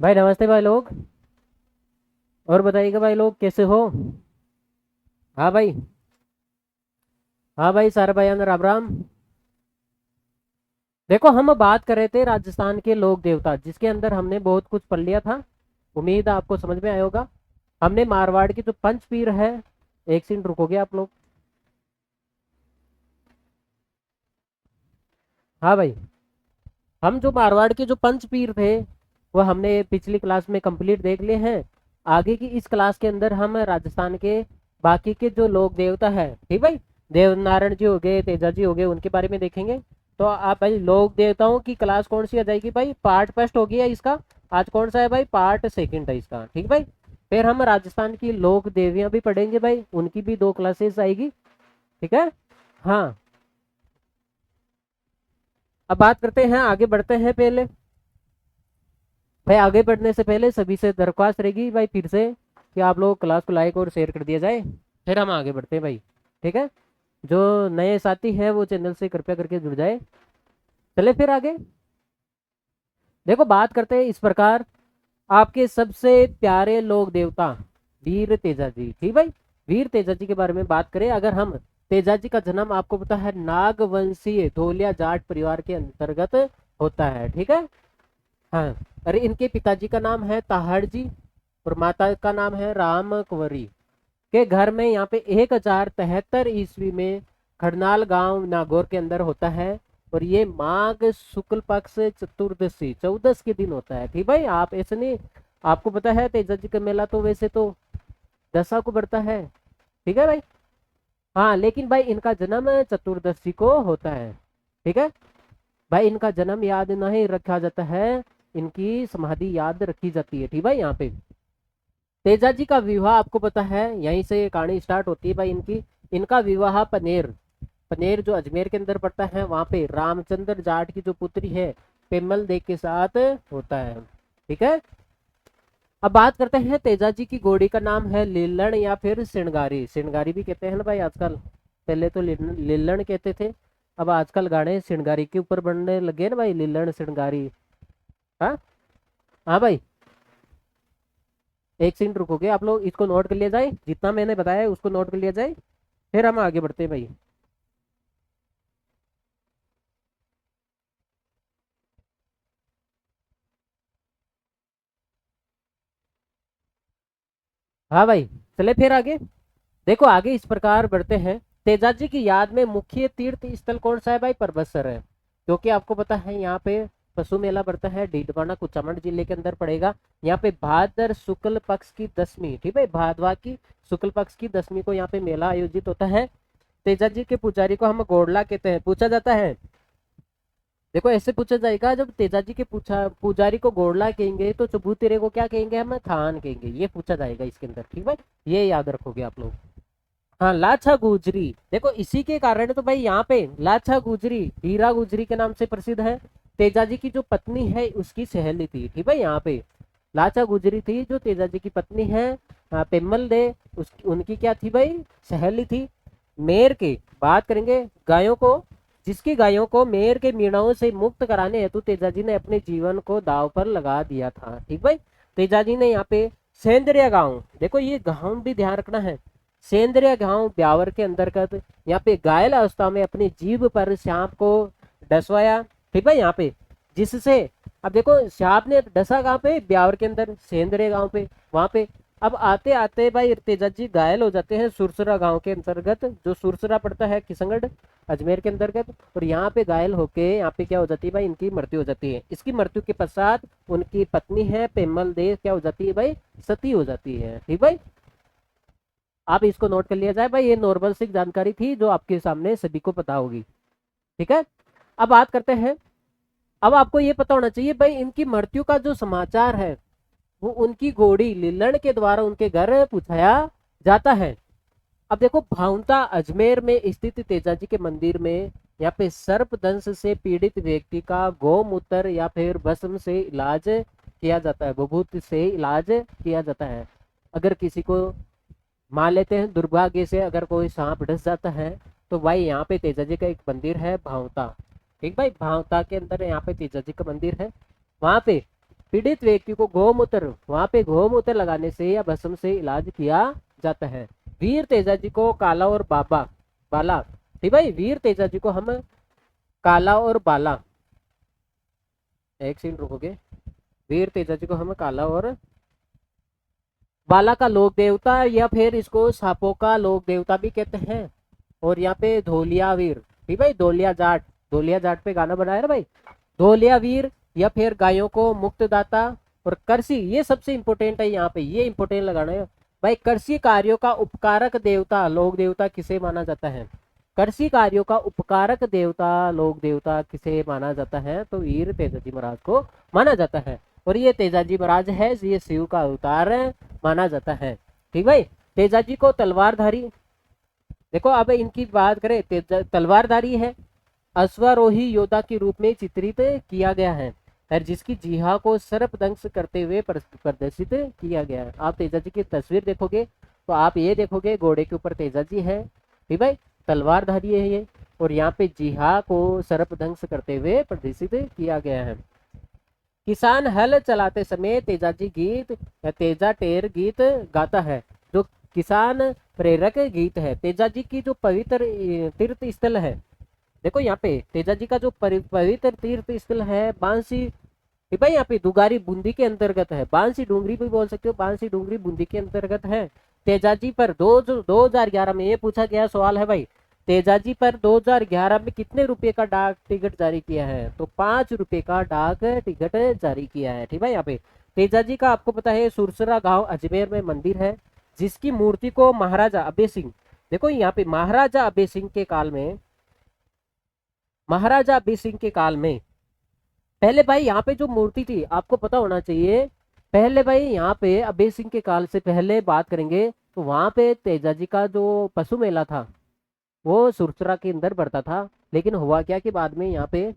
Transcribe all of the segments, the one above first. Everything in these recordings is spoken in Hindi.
भाई नमस्ते भाई लोग। और बताइएगा भाई लोग कैसे हो। हाँ भाई। हाँ भाई सारा भाई अंदर राम राम। देखो हम बात कर रहे थे राजस्थान के लोक देवता जिसके अंदर हमने बहुत कुछ पढ़ लिया था। उम्मीद है आपको समझ में आया होगा। हमने मारवाड़ की जो पंच पीर है। एक सेकंड रुकोगे आप लोग। हाँ भाई। हम जो मारवाड़ के जो पंच पीर थे वो हमने पिछली क्लास में कंप्लीट देख लिए हैं। आगे की इस क्लास के अंदर हम राजस्थान के बाकी के जो लोक देवता है ठीक भाई। देवनारायण जी हो गए, तेजा जी हो गए, उनके बारे में देखेंगे। तो आप भाई लोक देवताओं की क्लास कौन सी आ जाएगी भाई, पार्ट फर्स्ट हो गया इसका। आज कौन सा है भाई, पार्ट सेकंड है इसका, ठीक भाई। फिर हम राजस्थान की लोक देवियां भी पढ़ेंगे भाई, उनकी भी दो क्लासेस आएगी। ठीक है। हाँ। अब बात करते हैं, आगे बढ़ते हैं पहले। भाई आगे बढ़ने से पहले सभी से दरख्वास्त रहेगी भाई फिर से कि आप लोग क्लास को लाइक और शेयर कर दिया जाए। फिर हम आगे बढ़ते हैं भाई। ठीक है। जो नए साथी हैं वो चैनल से कृपया करके जुड़ जाए। चले फिर आगे। देखो बात करते हैं इस प्रकार। आपके सबसे प्यारे लोक देवता वीर तेजा जी, ठीक भाई। वीर तेजा जी के बारे में बात करें अगर हम। तेजा जी का जन्म आपको पता है नागवंशीय धोलिया जाट परिवार के अंतर्गत होता है, ठीक है। हाँ। अरे इनके पिताजी का नाम है ताहड़ जी और माता का नाम है राम कुंवरी। के घर में यहाँ पे 1073 ईस्वी में खड़नाल गांव नागौर के अंदर होता है। और ये माघ शुक्ल पक्ष चतुर्दशी 14 के दिन होता है, ठीक भाई। आप ऐसे नहीं, आपको पता है तेजा जी का मेला तो वैसे तो दशा को बढ़ता है, ठीक है भाई। हाँ लेकिन भाई इनका जन्म चतुर्दशी को होता है, ठीक है। भाई इनका जन्म याद नहीं रखा जाता है, इनकी समाधि याद रखी जाती है, ठीक भाई। यहाँ पे तेजा जी का विवाह आपको पता है, यहीं से कहानी स्टार्ट होती है भाई इनकी। इनका विवाह पनेर, पनेर जो अजमेर के अंदर पड़ता है वहां पे रामचंद्र जाट की जो पुत्री है पेमल देव के साथ होता है, ठीक है। अब बात करते हैं तेजा जी की घोड़ी का नाम है लीलण या फिर सिणगारी, सिणगारी भी कहते हैं ना भाई आजकल। पहले तो लीलण कहते थे। अब आजकल गाने सिणगारी के ऊपर बनने लगे ना भाई, लीलण सिणगारी। हाँ। हाँ भाई। एक सेकंड रुकोगे आप लोग, इसको नोट कर लिया जाए, जितना मैंने बताया है उसको नोट कर लिया जाए। फिर हम आगे बढ़ते हैं भाई। हाँ भाई। चले फिर आगे। देखो आगे इस प्रकार बढ़ते हैं। तेजाजी की याद में मुख्य तीर्थ स्थल कौन सा है भाई, परबतसर है। क्योंकि आपको पता है यहाँ पे पशु मेला बढ़ता है, डीडवाना कुचामन जिले के अंदर पड़ेगा। यहाँ पे भाद्र शुक्ल पक्ष की दसवीं, ठीक है, भादवा की शुक्ल पक्ष की दसवीं को यहाँ पे मेला आयोजित होता है। तेजाजी के पुजारी को हम गोडला कहते हैं, पूछा जाता है। देखो ऐसे पूछा जाएगा, जब तेजाजी के पूछा पुजारी को गोडला कहेंगे तो चबूतरे को क्या कहेंगे, हम थान कहेंगे, ये पूछा जाएगा इसके अंदर, ठीक भाई। ये याद रखोगे आप लोग। हाँ लाछा गुजरी, देखो इसी के कारण तो भाई यहाँ पे लाछा गुजरी हीरा गुजरी के नाम से प्रसिद्ध है। तेजाजी की जो पत्नी है उसकी सहेली थी, ठीक है। यहाँ पे लाचा गुजरी थी जो तेजाजी की पत्नी है। पेम्मल दे उस उनकी क्या थी भाई, सहेली थी। मेर की बात करेंगे, गायों को, जिसकी गायों को मेर के मीणाओं से मुक्त कराने हेतु तेजाजी ने अपने जीवन को दाव पर लगा दिया था, ठीक भाई। तेजाजी ने यहाँ पे सेंद्रिया गांव, देखो ये गांव भी ध्यान रखना है। सेंद्रिया गांव ब्यावर के अंतर्गत यहाँ पे घायल अवस्था में अपनी जीभ पर सांप को डसवाया, ठीक है। यहाँ पे जिससे, अब देखो सांप ने डसा कहाँ पे, ब्यावर के अंदर सेंद्रिया गांव पे, वहां पे। अब आते आते भाई तेजा जी घायल हो जाते हैं सुरसरा गांव के अंतर्गत, जो सुरसरा पड़ता है किशनगढ़ अजमेर के अंतर्गत। और यहाँ पे घायल होके यहाँ पे क्या हो जाती है भाई, इनकी मृत्यु हो जाती है। इसकी मृत्यु के पश्चात उनकी पत्नी है पेमल देव क्या हो जाती है भाई, सती हो जाती है, ठीक भाई। आप इसको नोट कर लिया जाए भाई, ये नॉर्मल सी जानकारी थी जो आपके सामने सभी को पता होगी, ठीक है। अब बात करते हैं। अब आपको ये पता होना चाहिए भाई इनकी मृत्यु का जो समाचार है वो उनकी घोड़ी लीलण के द्वारा उनके घर पहुंचाया जाता है। अब देखो भावता अजमेर में स्थित तेजाजी के मंदिर में यहाँ पे सर्प दंश से पीड़ित व्यक्ति का गौमूत्र या फिर भस्म से इलाज किया जाता है, गोभूत से इलाज किया जाता है। अगर किसी को मान लेते हैं दुर्भाग्य से अगर कोई सांप डस जाता है तो भाई यहाँ पे तेजाजी का एक मंदिर है भावता, ठीक भाई। भावता के अंदर यहाँ पे तेजाजी का मंदिर है, वहां पे पीड़ित व्यक्ति को गौमूत्र, वहां पे गौमूत्र लगाने से या भस्म से इलाज किया जाता है। वीर तेजाजी को काला और बाला, ठीक भाई, वीर तेजाजी को हम काला और बाला, एक सेकंड रुकोगे, वीर तेजाजी को हम काला और बाला का लोक देवता या फिर इसको सांपों का लोक देवता भी कहते हैं। और यहाँ पे धोलिया वीर, ठीक भाई, धोलिया जाट पे गाना बनाया ना भाई, धोलिया वीर या फिर गायों को मुक्तदाता। और कृषि, ये सबसे इंपॉर्टेंट है यहाँ पे, ये इंपॉर्टेंट लगाना है भाई। कृषि कार्यों का उपकारक देवता लोक देवता किसे माना जाता है? कृषि कार्यों का उपकारक देवता लोक देवता किसे माना जाता है? तो वीर तेजाजी महाराज को माना जाता है। और ये तेजाजी महाराज है, ये शिव का अवतार माना जाता है, ठीक भाई। तेजाजी को तलवारधारी, देखो अब इनकी बात करें, तलवारधारी है, अश्वारोही योद्धा के रूप में चित्रित किया गया है और जिसकी जिहा को सर्पदंश करते हुए प्रदर्शित किया गया है। आप तेजाजी की तस्वीर देखोगे तो आप ये देखोगे घोड़े के ऊपर तेजाजी है, ठीक भाई, तलवारधारी है ये, और यहाँ पे जिहा को सर्पदंश करते हुए प्रदर्शित किया गया है। किसान हल चलाते समय तेजाजी गीत या तेजा टेर गीत गाता है, जो किसान प्रेरक गीत है। तेजाजी की जो पवित्र तीर्थ स्थल है, देखो यहाँ पे तेजाजी का जो पवित्र तीर्थ स्थल है बांसी, भाई यहाँ पे दुगारी बूंदी के अंतर्गत है, बांसी डूंगरी भी बोल सकते हो, बांसी डूंगरी बूंदी के अंतर्गत है। तेजाजी पर 2011 में ये पूछा गया सवाल है भाई, तेजाजी पर 2011 में कितने रुपए का डाक टिकट जारी किया है? तो 5 रुपए का डाक टिकट जारी किया है, ठीक है। यहाँ पे तेजाजी का आपको पता है सुरसरा गांव अजमेर में मंदिर है, जिसकी मूर्ति को महाराजा अभय सिंह, देखो यहाँ पे महाराजा अभय सिंह के काल में, महाराजा अभय सिंह के काल में पहले भाई यहाँ पे जो मूर्ति थी, आपको पता होना चाहिए, पहले भाई यहाँ पे अभय सिंह के काल से पहले बात करेंगे तो वहां पे तेजाजी का जो पशु मेला था वो सुरसरा के अंदर बढ़ता था। लेकिन हुआ क्या कि बाद में यहाँ पे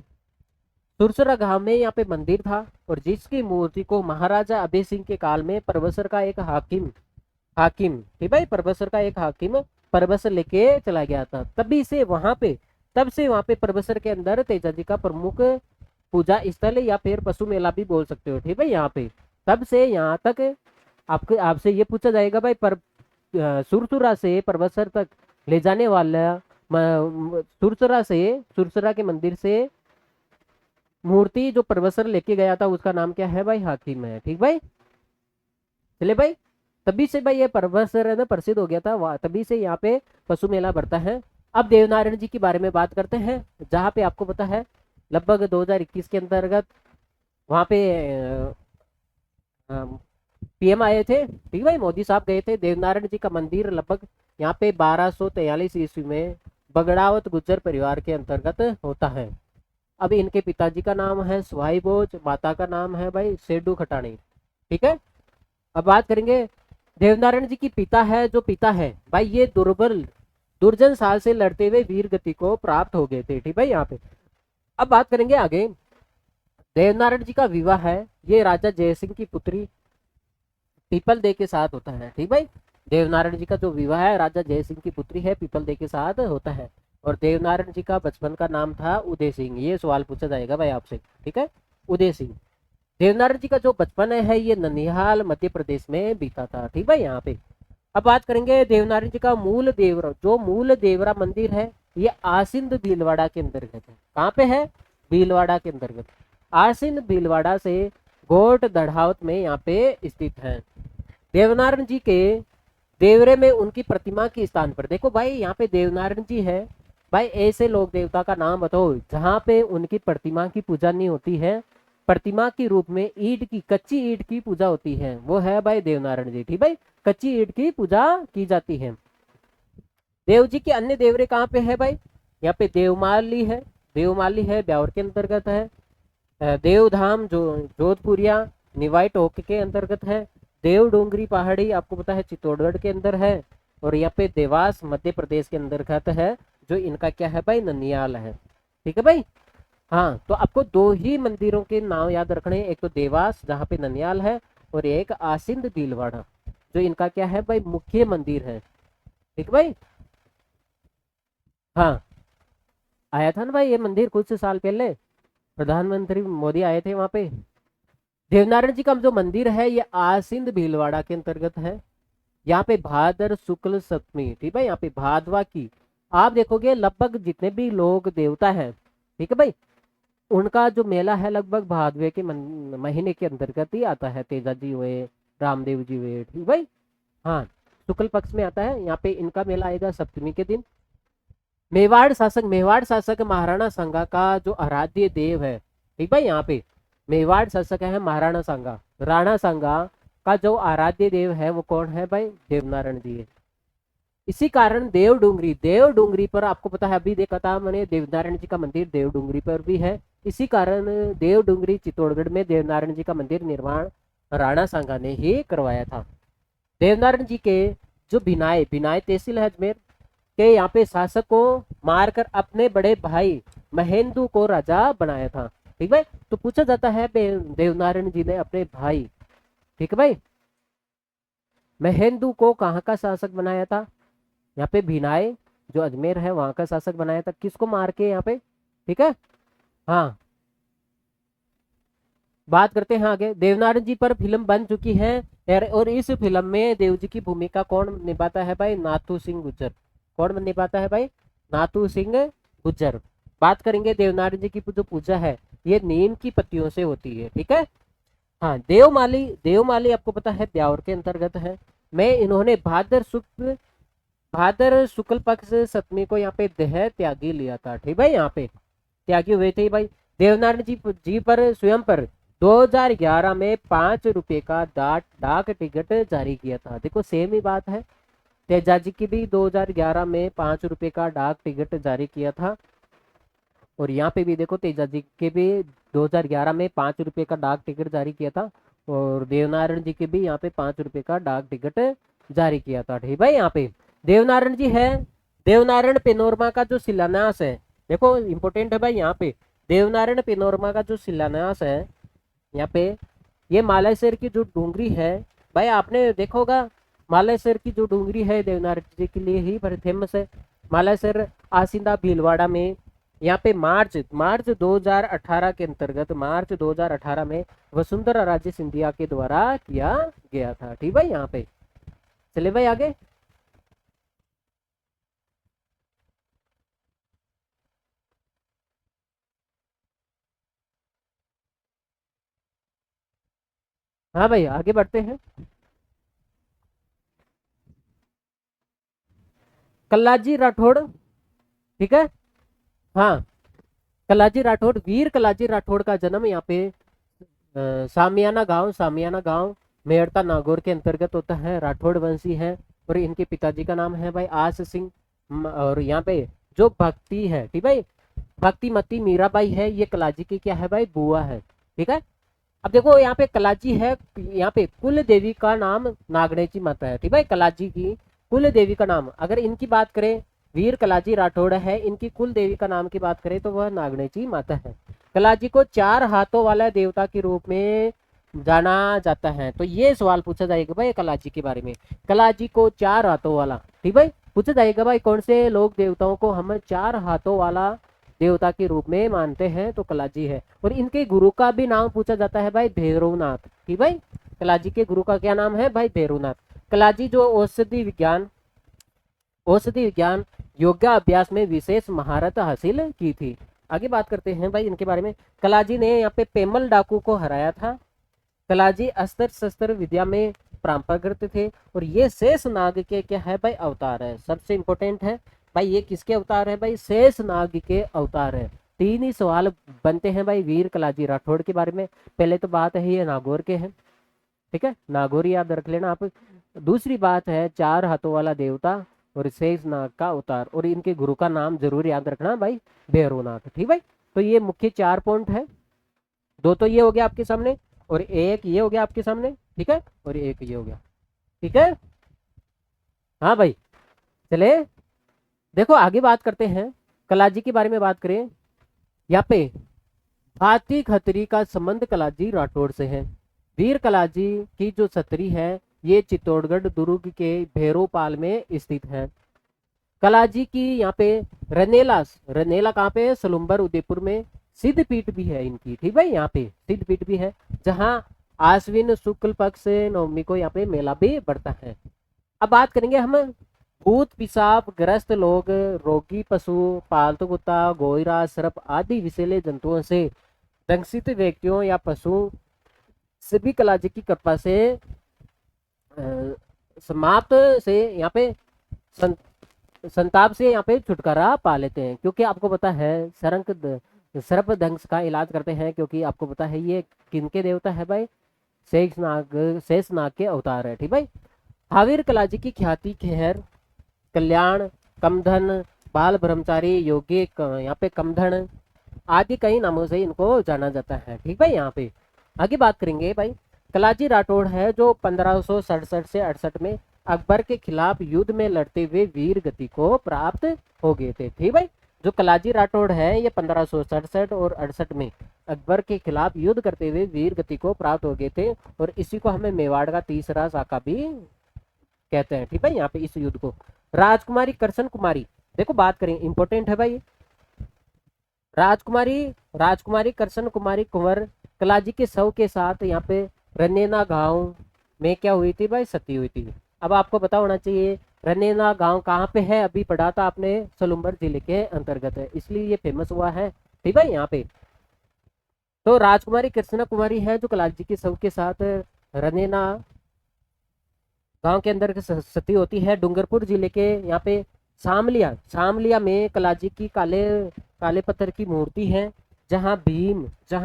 सुरसरा गांव में यहाँ पे मंदिर था और जिसकी मूर्ति को महाराजा अभय सिंह के काल में परबसर का एक हाकिम, ठीक भाई, परबसर का एक हाकिम परबसर लेके चला गया था। तभी से वहां पे परबसर के अंदर तेजाजी का प्रमुख पूजा स्थल या फिर पशु मेला भी बोल सकते हो, ठीक भाई। यहाँ पे तब से यहाँ तक आपसे ये पूछा जाएगा भाई, सुरसुरा से परबसर तक ले जाने वाला सुरसरा के मंदिर से मूर्ति जो परबसर लेके गया था उसका नाम क्या है भाई? हाकिम है, ठीक भाई। चले भाई, तभी से भाई ये परबसर है ना प्रसिद्ध हो गया था, तभी से यहाँ पे पशु मेला बढ़ता है। अब देवनारायण जी के बारे में बात करते हैं, जहाँ पे आपको पता है लगभग 2021 के अंतर्गत वहाँ पे पीएम आए थे, ठीक भाई, मोदी साहब गए थे। देवनारायण जी का मंदिर लगभग यहाँ पे 1243 ईस्वी में बगड़ावत गुज्जर परिवार के अंतर्गत होता है। अब इनके पिताजी का नाम है सुहाई बोज, माता का नाम है भाई सेडू खटाणी, ठीक है। अब बात करेंगे देवनारायण जी की पिता है भाई, ये दुर्जन साल से लड़ते हुए वीर गति को प्राप्त हो गए थे, ठीक भाई यहाँ पे। अब बात करेंगे आगे, देवनारायण जी का विवाह है ये राजा जयसिंह की पुत्री पीपल दे के साथ होता है, ठीक भाई। देवनारायण जी का जो विवाह है राजा जयसिंह की पुत्री है पीपल दे के साथ होता है। और देवनारायण जी का बचपन का नाम था उदय सिंह, ये सवाल पूछा जाएगा भाई आपसे, ठीक है, उदय सिंह। देवनारायण जी का जो बचपन है ये ननिहाल मध्य प्रदेश में बीता था, ठीक भाई यहाँ पे। अब बात करेंगे देवनारायण जी का मूल देवरा मंदिर है ये आसिंद भीलवाड़ा के अंतर्गत है। कहाँ पे है? भीलवाड़ा के अंतर्गत। आसिंद भीलवाड़ा से गोट दढ़ावत में यहाँ पे स्थित है। देवनारायण जी के देवरे में उनकी प्रतिमा के स्थान पर, देखो भाई यहाँ पे देवनारायण जी है भाई, ऐसे लोक देवता का नाम बताओ जहाँ पे उनकी प्रतिमा की पूजा नहीं होती है, प्रतिमा के रूप में कच्ची ईंट की पूजा होती है, वो है भाई देवनारायण जी, ठीक भाई, कच्ची ईंट की पूजा की जाती है। देव जी के अन्य देवरे कहाँ पे है भाई? यहाँ पे देवमाली है ब्यावर के अंतर्गत है। देवधाम जो जोधपुरिया निवाई टोक के अंतर्गत है। देव डोंगरी पहाड़ी आपको पता है चित्तौड़गढ़ के अंदर है। और यहाँ पे देवास मध्य प्रदेश के अंतर्गत है, जो इनका क्या है भाई? ननियाल है, ठीक है भाई। हाँ, तो आपको 2 ही मंदिरों के नाम याद रखने, एक तो देवास जहाँ पे ननियाल है और एक आसिंद भीलवाड़ा जो इनका क्या है भाई? मुख्य मंदिर है, ठीक भाई। हाँ, आया था ना भाई ये मंदिर कुछ साल पहले, प्रधानमंत्री मोदी आए थे वहां पे, देवनारायण जी का जो मंदिर है ये आसिंद भीलवाड़ा के अंतर्गत है। यहाँ पे भादर शुक्ल सप्तमी, ठीक है, यहाँ पे भादवा की आप देखोगे लगभग जितने भी लोग देवता हैं, ठीक है भाई, उनका जो मेला है लगभग भादवे के महीने के अंतर्गत ही आता है। तेजा जी हुए, रामदेव जी हुए, ठीक भाई, हाँ, शुक्ल पक्ष में आता है। यहाँ पे इनका मेला आएगा सप्तमी के दिन। मेवाड़ शासक महाराणा सांगा का जो आराध्य देव है, ठीक भाई, यहाँ पे मेवाड़ शासक है महाराणा सांगा, राणा सांगा का जो आराध्य देव है वो कौन है भाई, देवनारायण जी है। इसी कारण देव डूंगरी पर आपको पता है, अभी देखा था मैंने, देवनारायण जी का मंदिर देव डूंगरी पर भी है। इसी कारण देव डूंगरी चित्तौड़गढ़ में देवनारायण जी का मंदिर निर्माण राणा सांगा ने ही करवाया था। देवनारायण जी के जो बिनाए बिनाए तहसील है अजमेर के, यहाँ पे शासक को मारकर अपने बड़े भाई महेंदु को राजा बनाया था, ठीक है। तो पूछा जाता है देवनारायण जी ने अपने भाई, ठीक है भाई, महेंदु को कहाँ का शासक बनाया था, यहाँ पे भिनाए जो अजमेर है वहां का शासक बनाया था, किसको मार के यहाँ पे, ठीक है। हाँ, बात करते हैं आगे। देवनारायण जी पर फिल्म बन चुकी है और इस फिल्म में देव जी की भूमिका कौन निभाता है भाई, नाथू सिंह गुज्जर। कौन निभाता है भाई, नाथू सिंह गुज्जर। बात करेंगे देवनारायण जी की जो पूजा है ये नीम की पत्तियों से होती है, ठीक है। हाँ, देवमाली आपको पता है ब्यावर के अंतर्गत है। मैं इन्होंने भादर शुक्ल पक्ष सप्तमी को यहाँ पे देह त्यागी लिया था, ठीक भाई, यहाँ पे त्यागी हुए थे भाई। देवनारायण जी पर स्वयं पर 2011 में 5 रुपए का डाक टिकट जारी किया था। देखो सेम ही बात है, तेजा जी की भी 2011 में 5 रुपए का डाक टिकट जारी किया था, और यहाँ पे भी देखो तेजा जी के भी 2011 में 5 रुपए का डाक टिकट जारी किया था, और देवनारायण जी के भी यहाँ पे 5 रुपए का डाक टिकट जारी किया था, ठीक भाई। यहाँ पे देवनारायण जी है, देवनारायण पेनोरमा का जो शिलान्यास है, देखो इंपोर्टेंट है भाई, यहाँ पे देवनारायण पेनोरमा का जो शिलान्यास है, यहाँ पे ये मालासर की जो डूंगरी है भाई, आपने देखा होगा मालासर की जो डूंगरी है देवनारायण जी के लिए ही फेमस है। मालासर आसिंदा भीलवाड़ा में, यहाँ पे मार्च 2018 के अंतर्गत, मार्च 2018 में वसुंधरा राजे सिंधिया के द्वारा किया गया था, ठीक भाई। यहाँ पे चले भाई आगे। हाँ भाई आगे बढ़ते हैं। कल्लाजी राठौड़, ठीक है, हाँ, कलाजी राठौड़, वीर कलाजी राठौड़ का जन्म यहाँ पे सामियाना गांव मेड़ता नागौर के अंतर्गत होता है। राठौड़ वंशी है, और इनके पिताजी का नाम है भाई आस सिंह। और यहाँ पे जो भक्ति है, ठीक भाई, भक्तिमती मीराबाई है, ये कलाजी की क्या है भाई, बुआ है, ठीक है। अब देखो यहाँ पे कलाजी है, यहाँ पे कुल देवी का नाम नागणेची माता है, ठीक भाई। कलाजी की कुल देवी का नाम, अगर इनकी बात करें, वीर कलाजी राठौड़ है, इनकी कुल देवी का नाम की बात करें तो वह नागणेची माता है। कलाजी को 4 हाथों वाला देवता के रूप में जाना जाता है। तो ये सवाल पूछा जाएगा भाई कलाजी के बारे में, कलाजी को 4 हाथों वाला, ठीक भाई, पूछा जाएगा भाई कौन से लोग देवताओं को हम 4 हाथों वाला देवता के रूप में मानते हैं, तो कलाजी है। और इनके गुरु का भी नाम पूछा जाता है भाई भैरवनाथ, ठीक भाई। कलाजी के गुरु का क्या नाम है भाई, भैरवनाथ। कलाजी जो औषधि विज्ञान योगा अभ्यास में विशेष महारत हासिल की थी। आगे बात करते हैं भाई इनके बारे में। कलाजी ने यहाँ पे पेमल डाकू को हराया था। कलाजी अस्त्र शस्त्र विद्या में पारंगत थे, और ये शेष नाग के क्या है भाई, अवतार है। सबसे इंपॉर्टेंट है भाई, ये किसके अवतार है भाई, शेष नाग के अवतार है। 3 ही सवाल बनते हैं भाई वीर कलाजी राठौड़ के बारे में। पहले तो बात है ये नागौर के हैं, ठीक है, नागौर याद रख लेना आप। दूसरी बात है 4 हाथों वाला देवता और शेष नाग का अवतार, और इनके गुरु का नाम जरूर याद रखना भाई, भैरवनाथ, ठीक भाई। तो ये मुख्य 4 पॉइंट है, 2 तो ये हो गया आपके सामने, और 1 ये हो गया आपके सामने, ठीक है, और 1 ये हो गया, ठीक है। हाँ भाई चले, देखो आगे बात करते हैं कलाजी के बारे में। बात करें यहाँ पे हाथी खतरी का संबंध कलाजी राठौड़ से है। वीर कलाजी की जो छतरी है ये चित्तौड़गढ़ दुर्ग के भैरोपाल में स्थित है। कलाजी की यहाँ पे रनेला कहाँ पे है, सलुम्बर उदयपुर में। सिद्धपीठ भी है इनकी, ठीक है, यहाँ पे सिद्धपीठ भी है, जहाँ आश्विन शुक्ल पक्ष नवमी को यहाँ पे मेला भी बढ़ता है। अब बात करेंगे हम भूत पिशाब ग्रस्त लोग, रोगी पशु, पालतू कुत्ता, गोइरा, सर्प आदि विषैले जंतुओं से दंशित व्यक्तियों या पशु सभी कलाजी की कृपा से समाप्त से यहाँ पे संताप से यहाँ पे छुटकारा पा लेते हैं। क्योंकि आपको पता है सर्प दंश का इलाज करते हैं, क्योंकि आपको पता है ये किनके देवता है भाई, शेषनाग के अवतार है। ठीक भाई। हावीर कलाजी की ख्याति खैर कल्याण, कमधन, बाल ब्रह्मचारी, योगी, यहाँ पे कमधन आदि कई नामों से इनको जाना जाता है। ठीक भाई। यहाँ पे आगे बात करेंगे भाई, कलाजी राठौड़ है जो 1567 से 68 में अकबर के खिलाफ युद्ध में लड़ते हुए वीर गति को प्राप्त हो गए थे। ठीक भाई। जो कलाजी राठौड़ है ये 1567 और 68 में अकबर के खिलाफ युद्ध करते हुए वीर गति को प्राप्त हो गए थे, और इसी को हमें मेवाड़ का तीसरा शाखा भी कहते हैं। ठीक है। यहाँ पे इस युद्ध को राजकुमारी कृष्ण कुमारी, देखो बात करें इंपॉर्टेंट है भाई, राजकुमारी कृष्ण कुमारी कुंवर कलाजी के शव के साथ यहाँ पे रनेना गांव में क्या हुई थी भाई, सती हुई थी। अब आपको पता होना चाहिए रनेना गांव कहाँ पे है, अभी पढ़ा था आपने, सलूम्बर जिले के अंतर्गत है, इसलिए ये फेमस हुआ है। ठीक है। यहाँ पे तो राजकुमारी कृष्ण कुमारी है जो कलाजी के शव के साथ रनेना गांव के अंदर सती होती है। डूंगरपुर जिले के यहाँ पे शामलिया में कलाजी की काले पत्थर की मूर्ति है, जहाँ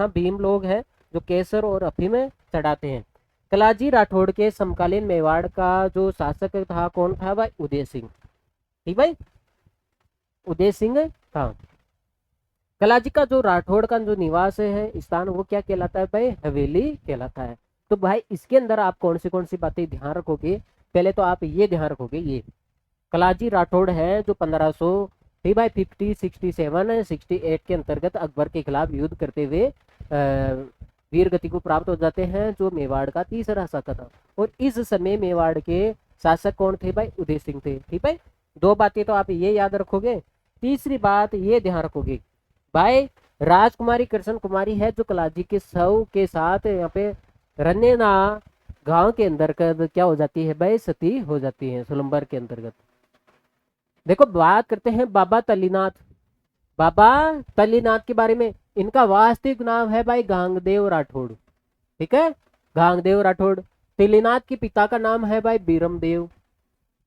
भीम लोग हैं जो केसर और अफीम चढ़ाते हैं। कलाजी राठौड़ के समकालीन मेवाड़ का जो शासक था कौन था भाई, उदय सिंह। ठीक भाई, उदय सिंह था। कलाजी का जो राठौड़ का जो निवास है स्थान वो क्या कहलाता है भाई, हवेली कहलाता है। तो भाई इसके अंदर आप कौन सी बातें ध्यान रखोगे, पहले तो आप ये ध्यान रखोगे, ये कलाजी राठौड़ है जो 1500 ठीक भाई 50, 67, 68 के अंतर्गत अकबर के खिलाफ युद्ध करते हुए वीर गति को प्राप्त हो जाते हैं, जो मेवाड़ का तीसरा शासक था। और इस समय मेवाड़ के शासक कौन थे भाई, उदय सिंह थे। ठीक भाई, दो बातें तो आप ये याद रखोगे। तीसरी बात ये ध्यान रखोगे भाई, राजकुमारी कृष्ण कुमारी है जो कलाजी के शव के साथ यहाँ पे रन्नेना गांव के अंदर क्या हो जाती है भाई, सती हो जाती है सलूम्बर के अंतर्गत। देखो बात करते हैं बाबा तलीनाथ के बारे में। इनका वास्तविक नाम है भाई गांगदेव राठौड़। ठीक है, गांगदेव राठौड़। तलीनाथ के पिता का नाम है भाई बीरमदेव।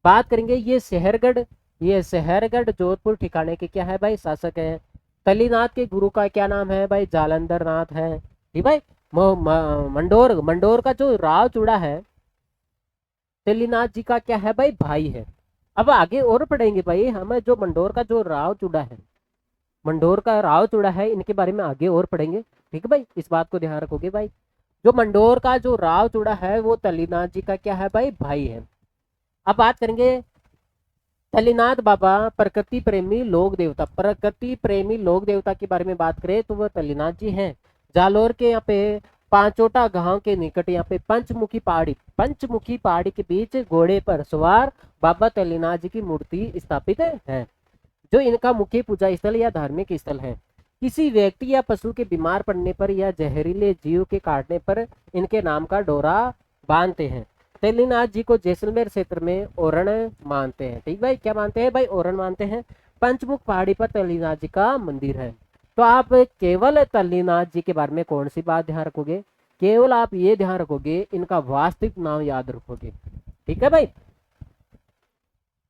बात करेंगे ये शहरगढ़ जोधपुर ठिकाने के क्या है भाई, शासक है। तलीनाथ के गुरु का क्या नाम है भाई, जालंधर नाथ है। ठीक भाई। मंडोर का जो राव चूड़ा है तलीनाथ जी का क्या है भाई, भाई है। अब आगे और पढ़ेंगे भाई हम, जो मंडोर का राव चूड़ा है इनके बारे में आगे और पढ़ेंगे। ठीक है भाई, इस बात को ध्यान रखोगे भाई, जो मंडोर का जो राव चूड़ा है वो तलीनाथ जी का क्या है भाई, भाई है। अब बात करेंगे तलीनाथ बाबा प्रकृति प्रेमी लोक देवता के बारे में बात करें तो वह तलीनाथ जी हैं। जालोर के यहाँ पे पांचोटा गांव के निकट यहाँ पे पंचमुखी पहाड़ी के बीच घोड़े पर सवार बाबा तलीनाथ जी की मूर्ति स्थापित है, जो इनका मुख्य पूजा स्थल या धार्मिक स्थल है। किसी व्यक्ति या पशु के बीमार पड़ने पर या जहरीले जीव के काटने पर इनके नाम का डोरा बांधते हैं। तलीनाथ जी को जैसलमेर क्षेत्र में ओरण मानते हैं। ठीक भाई, क्या मानते हैं भाई, ओरण मानते हैं। पंचमुख पहाड़ी पर तलीनाथ जी का मंदिर है। तो आप केवल तलीनाथ जी के बारे में कौन सी बात ध्यान रखोगे, केवल आप ये ध्यान रखोगे इनका वास्तविक नाम याद रखोगे। ठीक है भाई।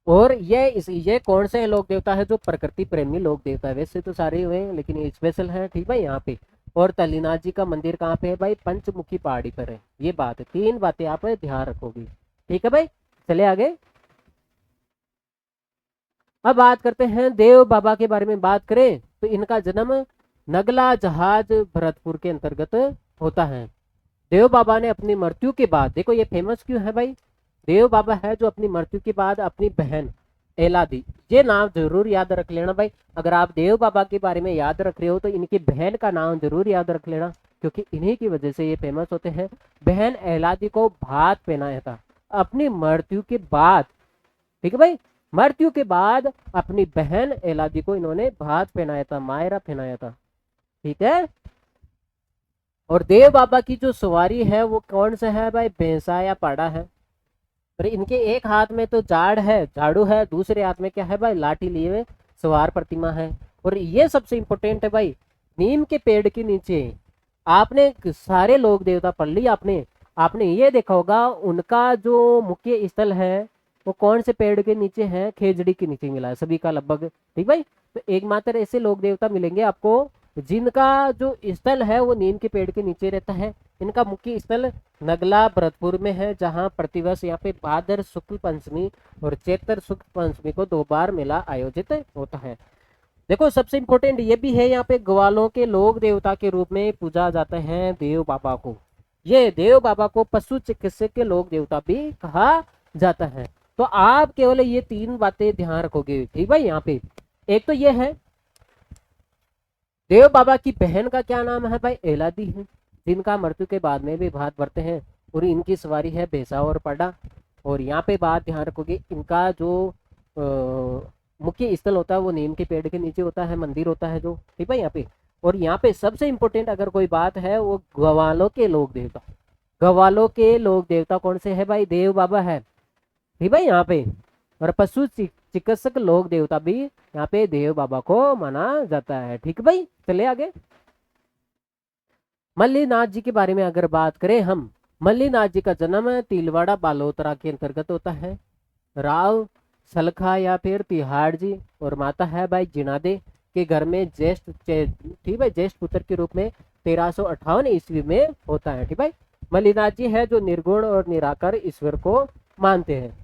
और ये कौन से लोक देवता है, जो प्रकृति प्रेमी लोक देवता है। वैसे तो सारे हुए हैं लेकिन ये स्पेशल है। ठीक भाई, यहाँ पे और तलीनाथ जी का मंदिर कहाँ पे है भाई, पंचमुखी पहाड़ी पर है। ये बात है, तीन बातें आप ध्यान रखोगे। ठीक है भाई, चले आगे। अब बात करते हैं देव बाबा के बारे में। बात करें तो इनका जन्म नगला जहाज भरतपुर के अंतर्गत होता है। देव बाबा ने अपनी मृत्यु के बाद, देखो ये फेमस क्यों है भाई, देव बाबा है जो अपनी मृत्यु के बाद अपनी बहन एलादी, ये नाम जरूर याद रख लेना भाई। अगर आप देव बाबा के बारे में याद रख रहे हो तो इनकी बहन का नाम जरूर याद रख लेना, क्योंकि इन्हीं की वजह से ये फेमस होते हैं। बहन एलादी को भात पहनाया था अपनी मृत्यु के बाद। ठीक है भाई, मृत्यु के बाद अपनी बहन एलादी को इन्होंने भात पहनाया था, मायरा पहनाया था। ठीक है। और देव बाबा की जो सवारी है वो कौन सा है भाई, भैंसा या पाड़ा है। और इनके एक हाथ में तो जाड़ है, झाड़ू है, दूसरे हाथ में क्या है भाई, लाठी लिए हुए सवार प्रतिमा है। और ये सबसे इंपॉर्टेंट है भाई, नीम के पेड़ के नीचे आपने सारे लोग देवता पढ़ ली आपने, आपने ये देखा होगा उनका जो मुख्य स्थल है वो कौन से पेड़ के नीचे है, खेजड़ी के नीचे मिला है सभी का लगभग। ठीक भाई, तो एकमात्र ऐसे लोक देवता मिलेंगे आपको जिनका जो स्थल है वो नीम के पेड़ के नीचे रहता है। इनका मुख्य स्थल नगला भरतपुर में है, जहाँ प्रतिवर्ष यहाँ पे भाद्र शुक्ल पंचमी और चैत्र शुक्ल पंचमी को 2 बार मेला आयोजित होता है। देखो सबसे इंपॉर्टेंट ये भी है, यहाँ पे ग्वालों के लोक देवता के रूप में पूजा जाते हैं देव बाबा को। ये देव बाबा को पशु चिकित्सक के लोक देवता भी कहा जाता है। तो आप केवल ये 3 बातें ध्यान रखोगे। ठीक भाई, यहाँ पे एक तो ये है देव बाबा की बहन का क्या नाम है भाई, एलादी है, जिनका मृत्यु के बाद में भी भात भरते हैं, और इनकी सवारी है भैंसा और पाड़ा। और यहाँ पे बात ध्यान रखोगे, इनका जो मुख्य स्थल होता है वो नीम के पेड़ के नीचे होता है, मंदिर होता है जो। ठीक है यहाँ पे, और यहाँ पे सबसे इंपॉर्टेंट अगर कोई बात है वो ग्वालों के लोक देवता, ग्वालों के लोक देवता कौन से है भाई, देव बाबा है। ठीक है यहाँ पे, और पशु चिकित्सक लोक देवता भी यहाँ पे देव बाबा को माना जाता है। ठीक भाई, चले आगे। मल्लीनाथ जी के बारे में अगर बात करें हम, मल्लीनाथ जी का जन्म तिलवाड़ा बालोतरा के अंतर्गत होता है। राव सलखा या फिर तिहाड़ जी और माता है भाई जिनादे के घर में ज्येष्ठ, ठीक है, ज्येष्ठ पुत्र के रूप में 1358 ईस्वी में होता है। ठीक है, मल्लीनाथ जी है जो निर्गुण और निराकार ईश्वर को मानते हैं।